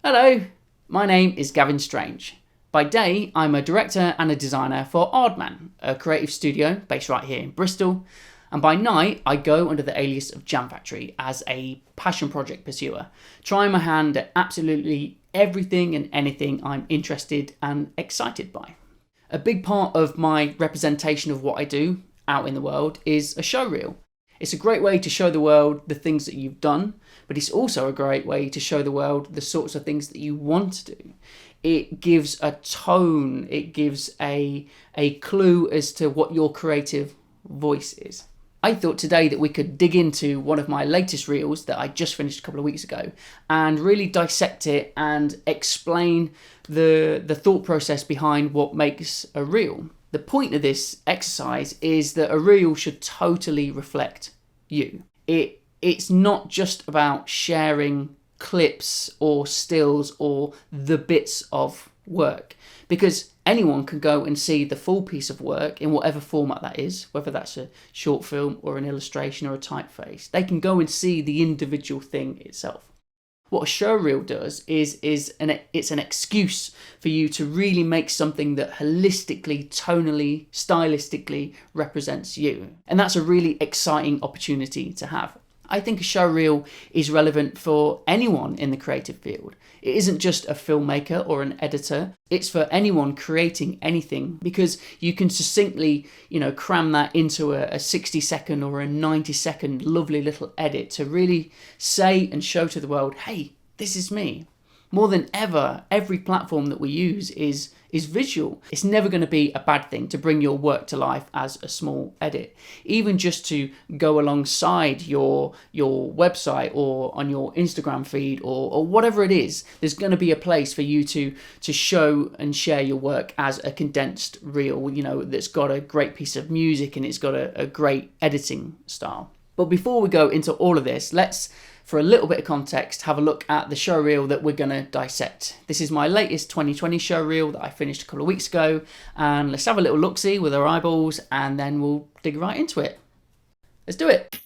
Hello, my name is Gavin Strange. By day, I'm a director and a designer for Aardman, a creative studio based right here in Bristol. And by night, I go under the alias of Jamfactory as a passion project pursuer, trying my hand at absolutely everything and anything I'm interested and excited by. A big part of my representation of what I do out in the world is a showreel. It's a great way to show the world the things that you've done, but it's also a great way to show the world the sorts of things that you want to do. It gives a tone, it gives a clue as to what your creative voice is. I thought today that we could dig into one of my latest reels that I just finished a couple of weeks ago and really dissect it and explain the thought process behind what makes a reel. The point of this exercise is that a reel should totally reflect you. It's not just about sharing clips or stills or the bits of work, because anyone can go and see the full piece of work in whatever format that is, whether that's a short film or an illustration or a typeface. They can go and see the individual thing itself. What a showreel does is it's an excuse for you to really make something that holistically, tonally, stylistically represents you. And that's a really exciting opportunity to have. I think a showreel is relevant for anyone in the creative field. It isn't just a filmmaker or an editor. It's for anyone creating anything, because you can succinctly, cram that into a 60-second or a 90-second lovely little edit to really say and show to the world, hey, this is me. More than ever, every platform that we use is visual. It's never going to be a bad thing to bring your work to life as a small edit. Even just to go alongside your website or on your Instagram feed or whatever it is, there's going to be a place for you to show and share your work as a condensed reel, that's got a great piece of music and it's got a great editing style. But before we go into all of this, let's, for a little bit of context, have a look at the showreel that we're going to dissect. This is my latest 2020 showreel that I finished a couple of weeks ago, and let's have a little look-see with our eyeballs and then we'll dig right into it. Let's do it.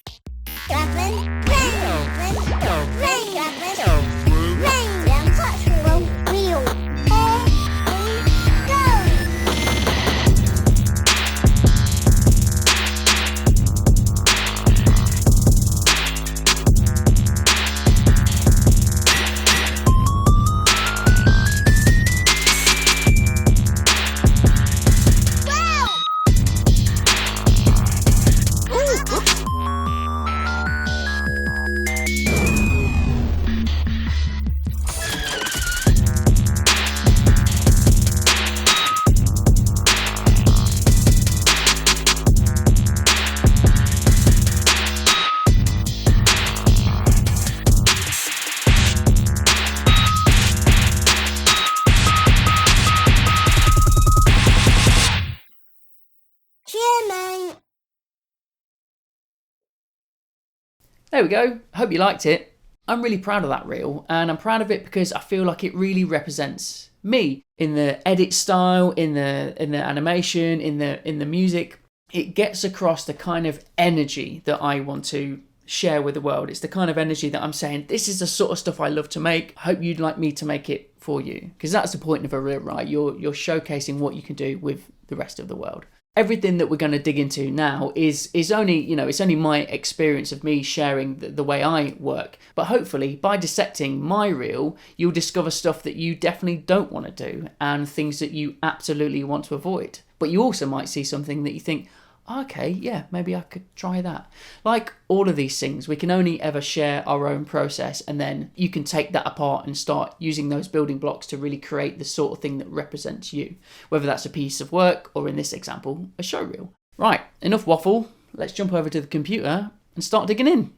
There we go. Hope you liked it. I'm really proud of that reel, and I'm proud of it because I feel like it really represents me in the edit style, in the animation, in the music. It gets across the kind of energy that I want to share with the world. It's the kind of energy that I'm saying, this is the sort of stuff I love to make. I hope you'd like me to make it for you, because that's the point of a reel, right? You're showcasing what you can do with the rest of the world. Everything that we're going to dig into now is only, it's only my experience of me sharing the way I work. But hopefully by dissecting my reel, you'll discover stuff that you definitely don't want to do and things that you absolutely want to avoid. But you also might see something that you think, okay, yeah, maybe I could try that. Like all of these things, we can only ever share our own process, and then you can take that apart and start using those building blocks to really create the sort of thing that represents you, whether that's a piece of work or, in this example, a showreel. Right, enough waffle. Let's jump over to the computer and start digging in.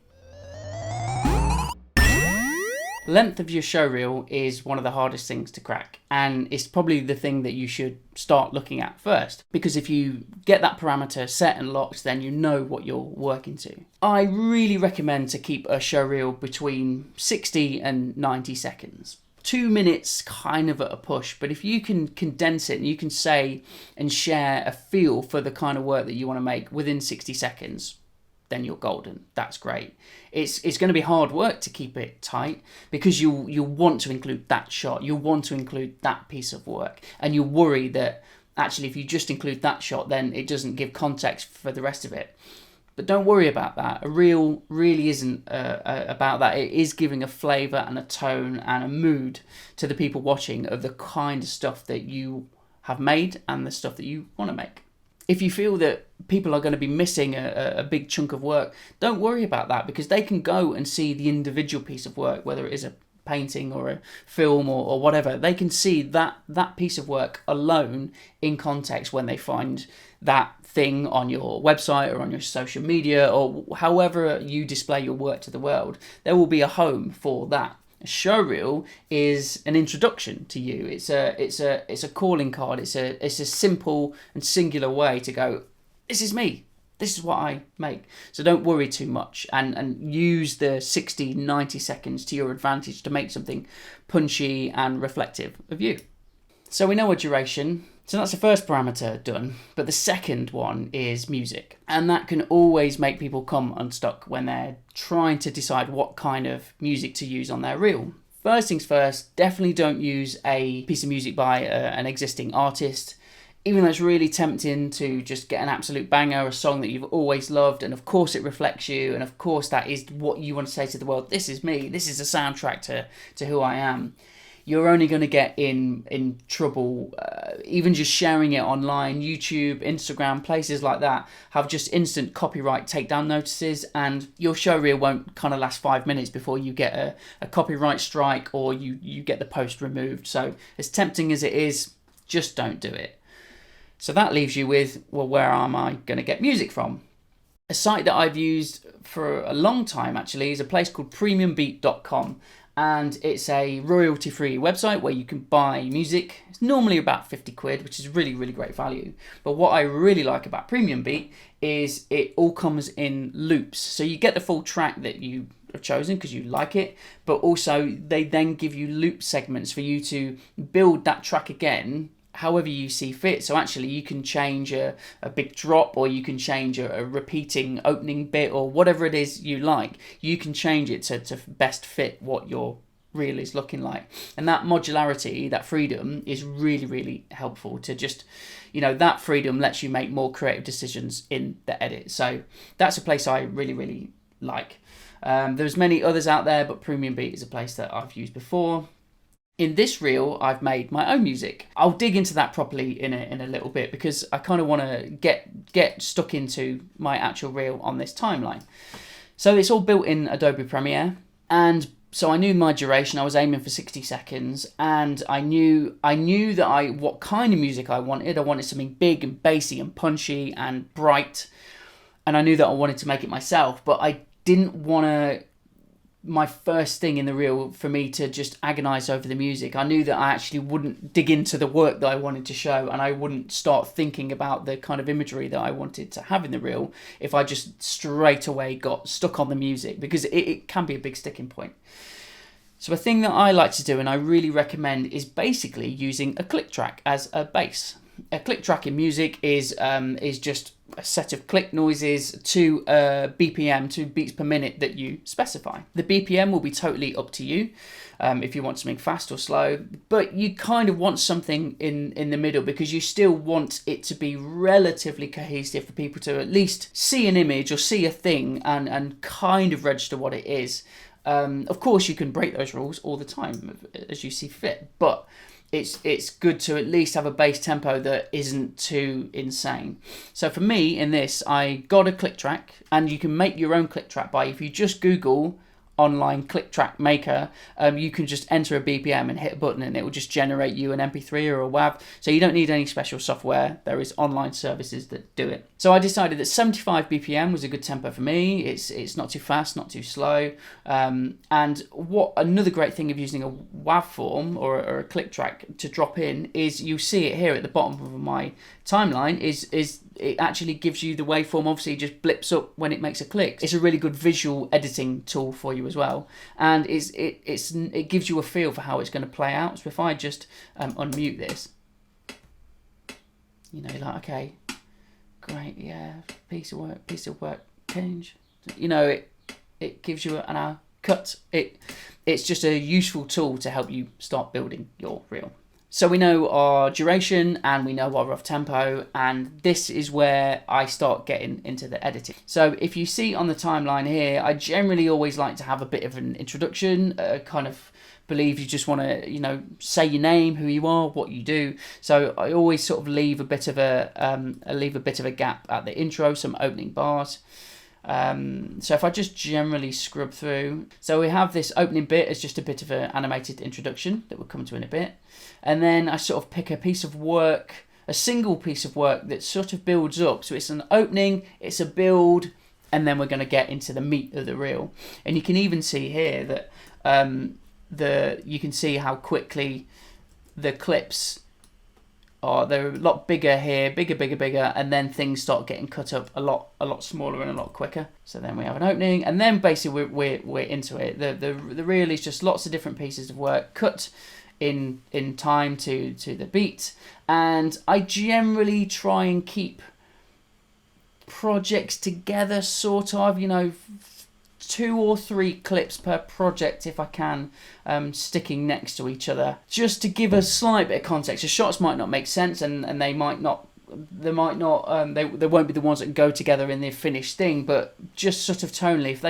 Length of your showreel is one of the hardest things to crack, and it's probably the thing that you should start looking at first, because if you get that parameter set and locked, then you know what you're working to. I really recommend to keep a showreel between 60 and 90 seconds. 2 minutes kind of at a push, but if you can condense it and you can say and share a feel for the kind of work that you want to make within 60 seconds, then you're golden. That's great. It's going to be hard work to keep it tight because you want to include that shot, you want to include that piece of work, and you worry that actually if you just include that shot, then it doesn't give context for the rest of it. But don't worry about that. A reel really isn't about that. It is giving a flavour and a tone and a mood to the people watching of the kind of stuff that you have made and the stuff that you want to make. If you feel that people are going to be missing a big chunk of work, don't worry about that, because they can go and see the individual piece of work, whether it is a painting or a film or whatever. They can see that piece of work alone in context when they find that thing on your website or on your social media or however you display your work to the world. There will be a home for that. A showreel is an introduction to you. It's a calling card. It's a simple and singular way to go, this is me. This is what I make. So don't worry too much and use the 60, 90 seconds to your advantage to make something punchy and reflective of you. So we know a duration. So that's the first parameter done. But the second one is music. And that can always make people come unstuck when they're trying to decide what kind of music to use on their reel. First things first, definitely don't use a piece of music by an existing artist. Even though it's really tempting to just get an absolute banger, a song that you've always loved, and of course it reflects you, and of course that is what you want to say to the world. This is me. This is a soundtrack to who I am. You're only going to get in trouble. Even just sharing it online, YouTube, Instagram, places like that have just instant copyright takedown notices, and your showreel won't kind of last 5 minutes before you get a copyright strike or you get the post removed. So as tempting as it is, just don't do it. So that leaves you with, well, where am I going to get music from? A site that I've used for a long time actually is a place called premiumbeat.com. And it's a royalty-free website where you can buy music. It's normally about 50 quid, which is really, really great value. But what I really like about Premium Beat is it all comes in loops. So you get the full track that you have chosen because you like it, but also they then give you loop segments for you to build that track again however you see fit. So actually you can change a big drop, or you can change a repeating opening bit, or whatever it is you like. You can change it to best fit what your reel is looking like. And that modularity, that freedom is really, really helpful to just, that freedom lets you make more creative decisions in the edit. So that's a place I really, really like. There's many others out there, but Premium Beat is a place that I've used before. In this reel, I've made my own music. I'll dig into that properly in a little bit, because I kind of want to get stuck into my actual reel on this timeline. So it's all built in Adobe Premiere, and so I knew my duration. I was aiming for 60 seconds, and I knew that what kind of music I wanted. I wanted something big and bassy and punchy and bright, and I knew that I wanted to make it myself, but I didn't want my first thing in the reel for me to just agonize over the music. I knew that I actually wouldn't dig into the work that I wanted to show, and I wouldn't start thinking about the kind of imagery that I wanted to have in the reel if I just straight away got stuck on the music, because it can be a big sticking point. So a thing that I like to do, and I really recommend, is basically using a click track as a bass. A click track in music is just a set of click noises to BPM, to beats per minute, that you specify. The BPM will be totally up to you if you want something fast or slow, but you kind of want something in the middle, because you still want it to be relatively cohesive for people to at least see an image or see a thing and kind of register what it is. Of course, you can break those rules all the time as you see fit, but it's good to at least have a bass tempo that isn't too insane. So for me in this, I got a click track, and you can make your own click track by, if you just Google online click track maker, you can just enter a BPM and hit a button, and it will just generate you an MP3 or a WAV. So you don't need any special software. There is online services that do it. So I decided that 75 BPM was a good tempo for me. It's not too fast, not too slow. And what another great thing of using a WAV form or a click track to drop in is, you see it here at the bottom of my timeline, is it actually gives you the waveform. Obviously, just blips up when it makes a click. It's a really good visual editing tool for you as well, and it gives you a feel for how it's going to play out. So if I just unmute this, you're like, okay, great, yeah, piece of work, change, You know, it gives you an hour cut. It's just a useful tool to help you start building your reel. So we know our duration and we know our rough tempo, and this is where I start getting into the editing. So if you see on the timeline here, I generally always like to have a bit of an introduction, kind of believe you just want to, you know, say your name, who you are, what you do. So I always sort of leave a bit of a gap at the intro, some opening bars. So if I just generally scrub through, so we have this opening bit as just a bit of an animated introduction that we'll come to in a bit, and then I sort of pick a piece of work, a single piece of work that sort of builds up. So it's an opening, it's a build, and then we're going to get into the meat of the reel. And you can even see here that you can see how quickly the clips are. They're a lot bigger here, bigger, and then things start getting cut up a lot smaller and a lot quicker. So then we have an opening, and then basically we're into it. The reel is just lots of different pieces of work cut in time to the beat, and I generally try and keep projects together, sort of, you know, 2 or 3 clips per project if I can, sticking next to each other, just to give a slight bit of context. The shots might not make sense, and they won't be the ones that go together in the finished thing, but just sort of tonally, if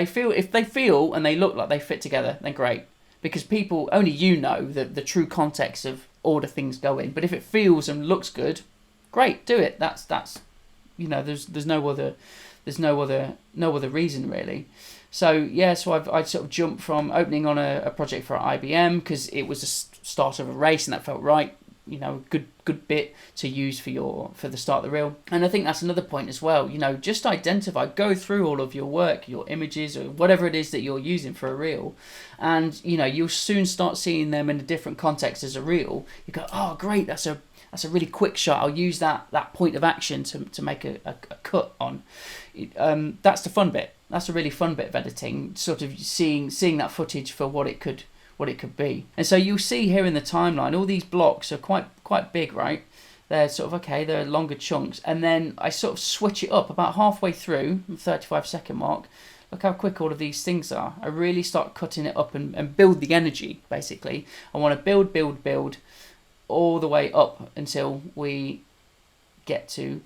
they feel and they look like they fit together, then great, because people, only you know the true context of order things go in. But if it feels and looks good, great, do it. That's you know, there's no other reason really. So yeah, so I sort of jumped from opening on a project for IBM because it was the start of a race and that felt right. You know, good bit to use for the start of the reel. And I think that's another point as well. You know, just go through all of your work, your images, or whatever it is that you're using for a reel, and you know, you'll soon start seeing them in a different context as a reel. You go, oh great, that's a really quick shot. I'll use that point of action to make a cut on. That's the fun bit. That's a really fun bit of editing, sort of seeing that footage for what it could be. And so you'll see here in the timeline, all these blocks are quite big, right? They're sort of, okay, they're longer chunks. And then I sort of switch it up about halfway through, 35-second mark. Look how quick all of these things are. I really start cutting it up and build the energy, basically. I want to build all the way up until we get to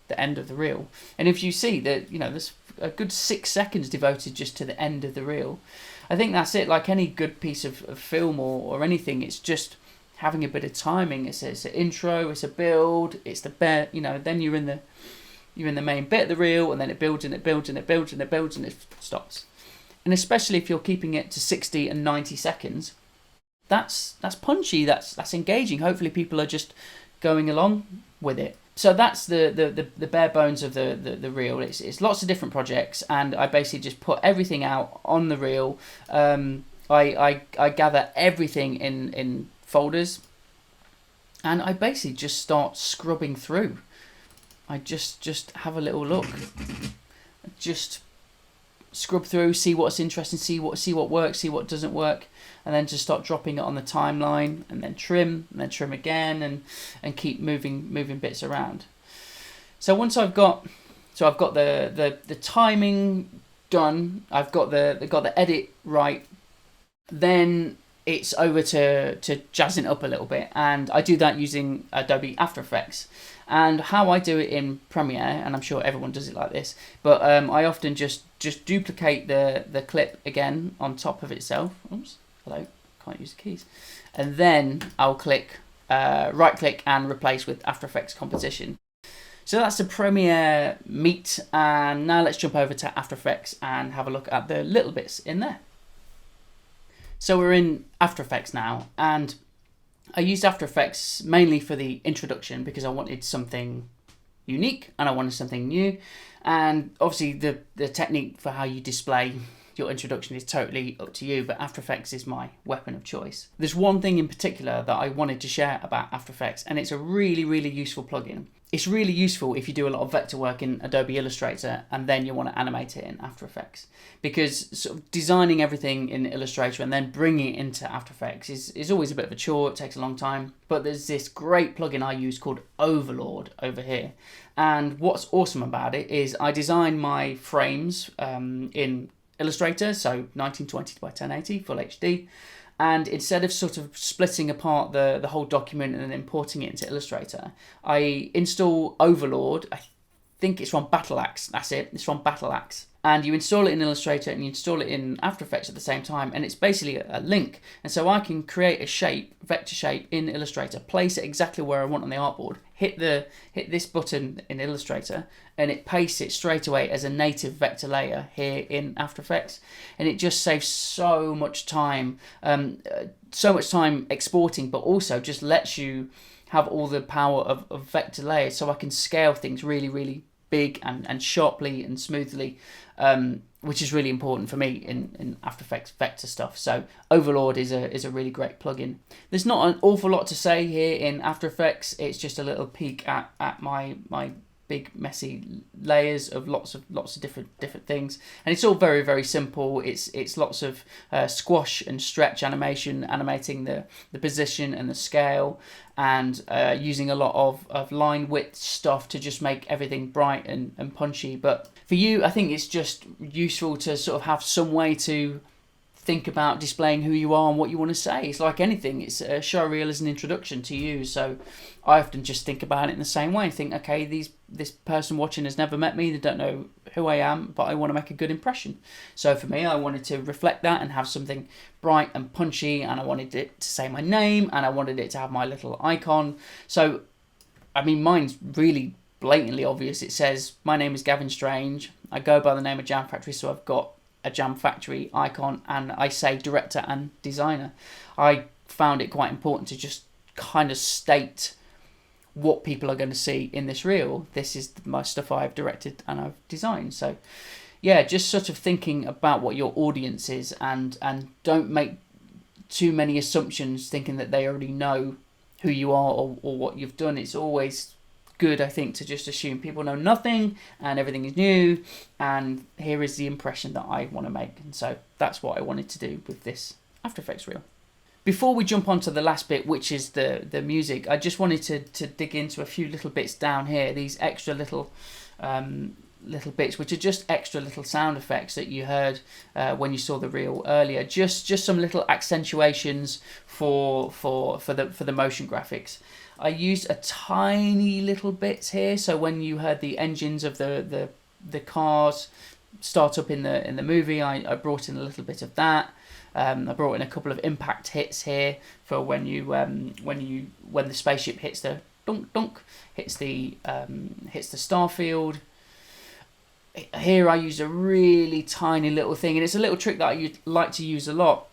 the end of the reel. And if you see that, you know, there's a good 6 seconds devoted just to the end of the reel. I think that's it. Like any good piece of film or anything, it's just having a bit of timing. It's an intro, it's a build, it's the bare, you know, then you're in the main bit of the reel, and then it builds and it builds and it builds and it builds and it stops. And especially if you're keeping it to 60 and 90 seconds, that's punchy, that's engaging. Hopefully people are just going along with it. So that's the bare bones of the reel. It's lots of different projects, and I basically just put everything out on the reel. I gather everything in folders, and I basically just start scrubbing through. I just have a little look, just scrub through, see what's interesting, see what works, see what doesn't work, and then just start dropping it on the timeline, and then trim again, and keep moving bits around. So once I've got the timing done, I've got the edit right, then it's over to jazzing up a little bit, and I do that using Adobe After Effects. And how I do it in Premiere, and I'm sure everyone does it like this, but I often just duplicate the clip again on top of itself. Oops, hello, can't use the keys. And then I'll click, right click and replace with After Effects composition. So that's the Premiere meat, and now let's jump over to After Effects and have a look at the little bits in there. So we're in After Effects now, and I used After Effects mainly for the introduction because I wanted something unique and I wanted something new. And obviously the technique for how you display your introduction is totally up to you, but After Effects is my weapon of choice. There's one thing in particular that I wanted to share about After Effects, and it's a really, really useful plugin. It's really useful if you do a lot of vector work in Adobe Illustrator and then you want to animate it in After Effects, because sort of designing everything in Illustrator and then bringing it into After Effects is always a bit of a chore. It takes a long time. But there's this great plugin I use called Overlord over here. And what's awesome about it is I design my frames in Illustrator, so 1920 by 1080 full HD. And instead of sort of splitting apart the whole document and then importing it into Illustrator, I install Overlord. I think it's from Battle Axe. That's it. It's from Battle Axe. And you install it in Illustrator and you install it in After Effects at the same time, and it's basically a link. And so I can create a shape, vector shape in Illustrator, place it exactly where I want on the artboard, hit this button in Illustrator, and it pastes it straight away as a native vector layer here in After Effects. And it just saves so much time exporting, but also just lets you have all the power of vector layers, so I can scale things really, really big and sharply and smoothly, which is really important for me in After Effects vector stuff. So Overlord is a really great plugin. There's not an awful lot to say here in After Effects. It's just a little peek at my big messy layers of lots of different things, and it's all very, very simple. It's lots of squash and stretch animation, animating the position and the scale, and using a lot of line width stuff to just make everything bright and punchy. But for you, I think it's just useful to sort of have some way to think about displaying who you are and what you want to say. It's like anything. It's a showreel as an introduction to you. So I often just think about it in the same way and think, okay, this person watching has never met me. They don't know who I am, but I want to make a good impression. So for me, I wanted to reflect that and have something bright and punchy, and I wanted it to say my name, and I wanted it to have my little icon. So, I mean, mine's really blatantly obvious. It says, my name is Gavin Strange. I go by the name of Jamfactory, so I've got a Jamfactory icon, and I say director and designer. I found it quite important to just kind of state what people are going to see in this reel. This is my stuff I've directed and I've designed. So yeah, just sort of thinking about what your audience is, and don't make too many assumptions thinking that they already know who you are or what you've done. It's always good, I think, to just assume people know nothing and everything is new, and here is the impression that I want to make. And so that's what I wanted to do with this After Effects reel. Before we jump on to the last bit, which is the music, I just wanted to dig into a few little bits down here, these extra little bits, which are just extra little sound effects that you heard when you saw the reel earlier. Just some little accentuations for the motion graphics. I used a tiny little bits here, so when you heard the engines of the cars start up in the movie, I brought in a little bit of that. I brought in a couple of impact hits here for when the spaceship hits the dunk dunk, hits the star field. Here I use a really tiny little thing, and it's a little trick that I like to use a lot,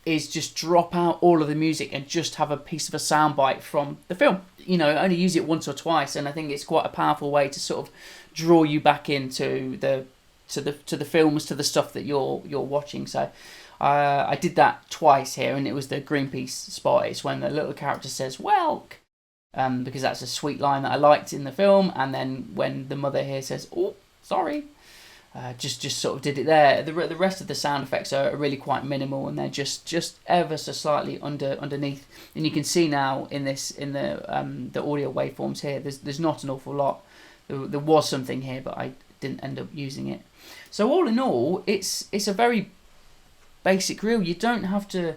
is just drop out all of the music and just have a piece of a soundbite from the film. You know, only use it once or twice, and I think it's quite a powerful way to sort of draw you back into the films, to the stuff that you're watching. So I did that twice here, and it was the Greenpeace spot. It's when the little character says "Welk," because that's a sweet line that I liked in the film, and then when the mother here says "Oh, sorry." Just sort of did it there. The rest of the sound effects are really quite minimal, and they're just ever so slightly underneath. And you can see now in the audio waveforms here, there's not an awful lot. There was something here, but I didn't end up using it. So all in all, it's a very basic reel. You don't have to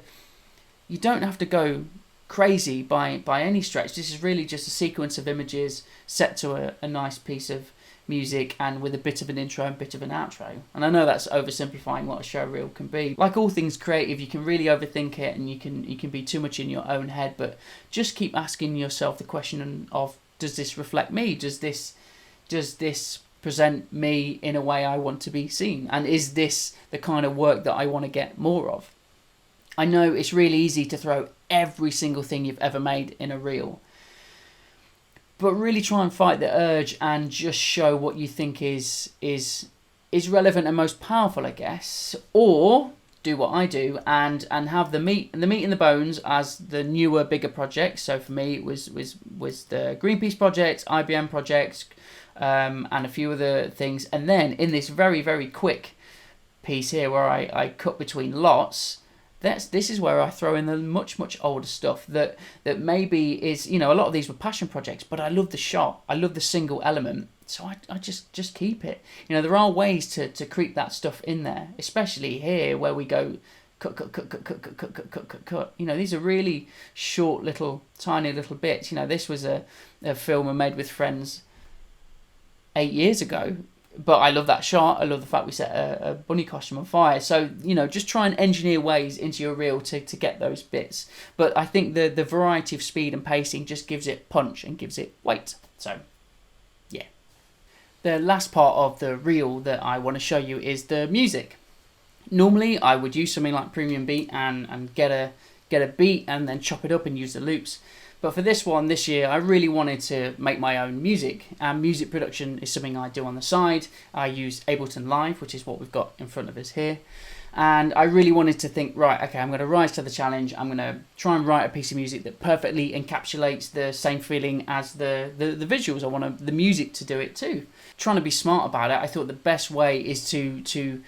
go crazy by any stretch. This is really just a sequence of images set to a nice piece of music, and with a bit of an intro and bit of an outro. And I know that's oversimplifying what a showreel can be. Like all things creative, you can really overthink it, and you can be too much in your own head, but just keep asking yourself the question of, does this reflect me? Does this present me in a way I want to be seen? And is this the kind of work that I want to get more of? I know it's really easy to throw every single thing you've ever made in a reel, but really try and fight the urge and just show what you think is relevant and most powerful, I guess. Or do what I do and have the meat and the bones as the newer, bigger projects. So for me, it was the Greenpeace project, IBM projects, and a few other things. And then in this very, very quick piece here where I cut between lots, this is where I throw in the much older stuff that maybe is, you know, a lot of these were passion projects, but I love the shot, I love the single element, so I just keep it. You know, there are ways to creep that stuff in there, especially here where we go cut. You know, these are really short little tiny little bits. You know, this was a film I made with friends 8 years ago. But I love that shot. I love the fact we set a bunny costume on fire. So, you know, just try and engineer ways into your reel to get those bits. But I think the variety of speed and pacing just gives it punch and gives it weight. So, yeah. The last part of the reel that I want to show you is the music. Normally, I would use something like Premium Beat and get a beat and then chop it up and use the loops. But for this one, this year, I really wanted to make my own music. And music production is something I do on the side. I use Ableton Live, which is what we've got in front of us here. And I really wanted to think, right, okay, I'm going to rise to the challenge. I'm going to try and write a piece of music that perfectly encapsulates the same feeling as the visuals. I want the music to do it too. Trying to be smart about it, I thought the best way is to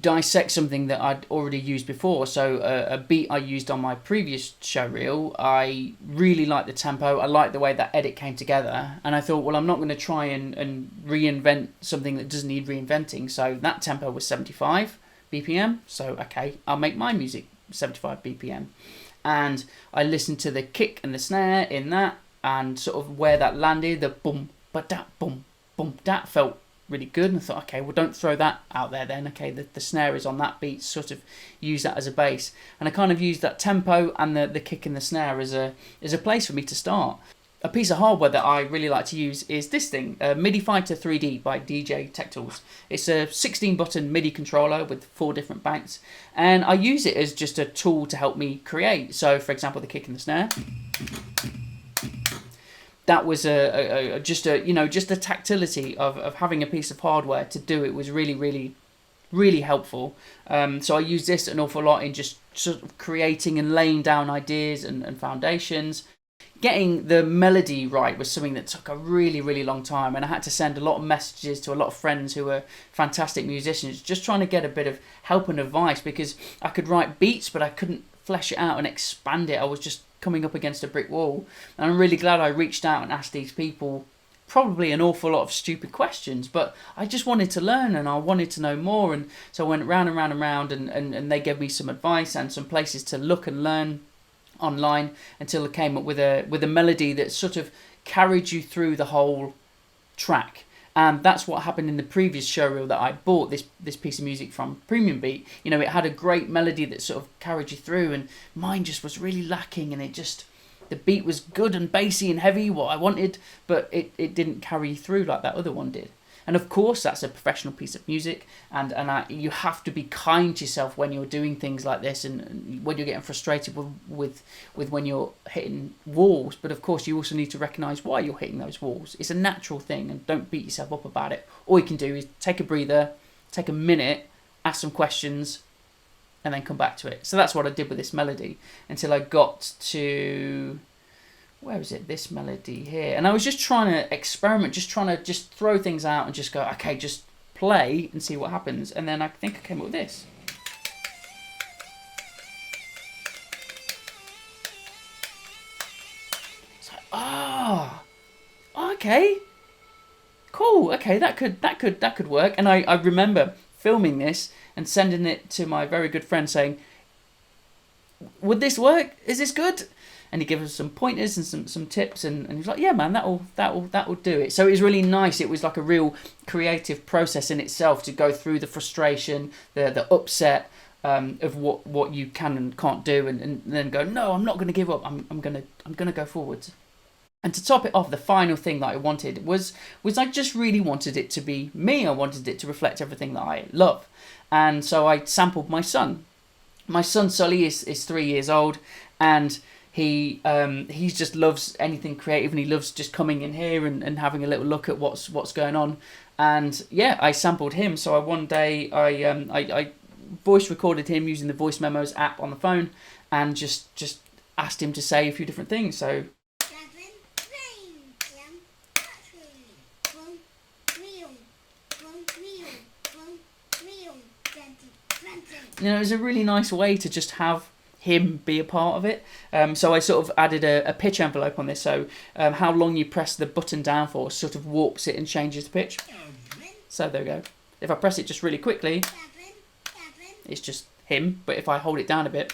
dissect something that I'd already used before. So a beat I used on my previous show reel, I really liked the tempo, I liked the way that edit came together, and I thought, well, I'm not going to try and reinvent something that doesn't need reinventing. So that tempo was 75 BPM, so okay, I'll make my music 75 BPM. And I listened to the kick and the snare in that, and sort of where that landed, the boom, but that boom, boom, that felt really good, and I thought, okay, well, don't throw that out there then. Okay, the snare is on that beat, sort of use that as a bass, and I kind of used that tempo and the kick and the snare as a place for me to start. A piece of hardware that I really like to use is this thing, MIDI Fighter 3D by DJ Tech Tools. It's a 16-button MIDI controller with 4 different banks, and I use it as just a tool to help me create. So, for example, the kick and the snare. That was just a tactility of having a piece of hardware to do it was really helpful. So I use this an awful lot in just sort of creating and laying down ideas and foundations. Getting the melody right was something that took a really long time, and I had to send a lot of messages to a lot of friends who were fantastic musicians, just trying to get a bit of help and advice, because I could write beats but I couldn't flesh it out and expand it. I was just coming up against a brick wall, and I'm really glad I reached out and asked these people probably an awful lot of stupid questions, but I just wanted to learn and I wanted to know more, and so I went round and they gave me some advice and some places to look and learn online until I came up with a melody that sort of carried you through the whole track. And that's what happened in the previous showreel that I bought this piece of music from, Premium Beat. You know, it had a great melody that sort of carried you through, and mine just was really lacking, and the beat was good and bassy and heavy, what I wanted, but it didn't carry through like that other one did. And of course, that's a professional piece of music, and you have to be kind to yourself when you're doing things like this, and when you're getting frustrated with when you're hitting walls. But of course, you also need to recognise why you're hitting those walls. It's a natural thing, and don't beat yourself up about it. All you can do is take a breather, take a minute, ask some questions, and then come back to it. So that's what I did with this melody until I got to... where is it? This melody here. And I was just trying to experiment, just trying to throw things out and just go, okay, just play and see what happens. And then I think I came up with this. It's like, okay, cool. Okay, that could work. And I remember filming this and sending it to my very good friend saying, would this work? Is this good? And he gave us some pointers and some tips, and he was like, yeah, man, that'll do it. So it was really nice. It was like a real creative process in itself to go through the frustration, the upset of what you can and can't do, and then go, no, I'm not going to give up. I'm gonna go forwards. And to top it off, the final thing that I wanted was I just really wanted it to be me. I wanted it to reflect everything that I love. And so I sampled my son. My son Sully is 3 years old, and he just loves anything creative, and he loves just coming in here and having a little look at what's going on. And yeah, I sampled him. So one day I voice recorded him using the voice memos app on the phone, and just asked him to say a few different things. So Gavin Strange and I'm, real, 2020. it was a really nice way to just have him be a part of it. So I sort of added a pitch envelope on this, so how long you press the button down for sort of warps it and changes the pitch. So there we go. If I press it just really quickly, it's just him, but if I hold it down a bit,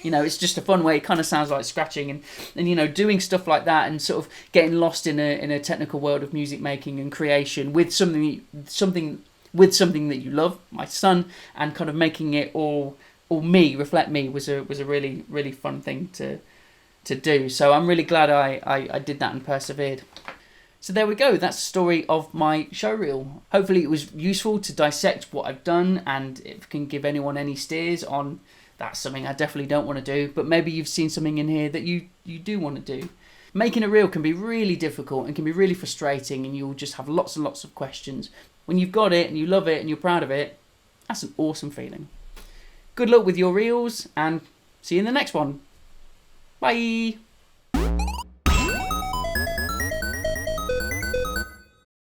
it's just a fun way. It kind of sounds like scratching, and doing stuff like that, and sort of getting lost in a technical world of music making and creation with something that you love, my son, and kind of making it all reflect me was a really, really fun thing to do. So I'm really glad I did that and persevered. So there we go, that's the story of my showreel. Hopefully it was useful to dissect what I've done, and it can give anyone any steers on that's something I definitely don't want to do, but maybe you've seen something in here that you do want to do. Making a reel can be really difficult and can be really frustrating, and you'll just have lots and lots of questions. When you've got it and you love it and you're proud of it, that's an awesome feeling. Good luck with your reels, and see you in the next one. Bye!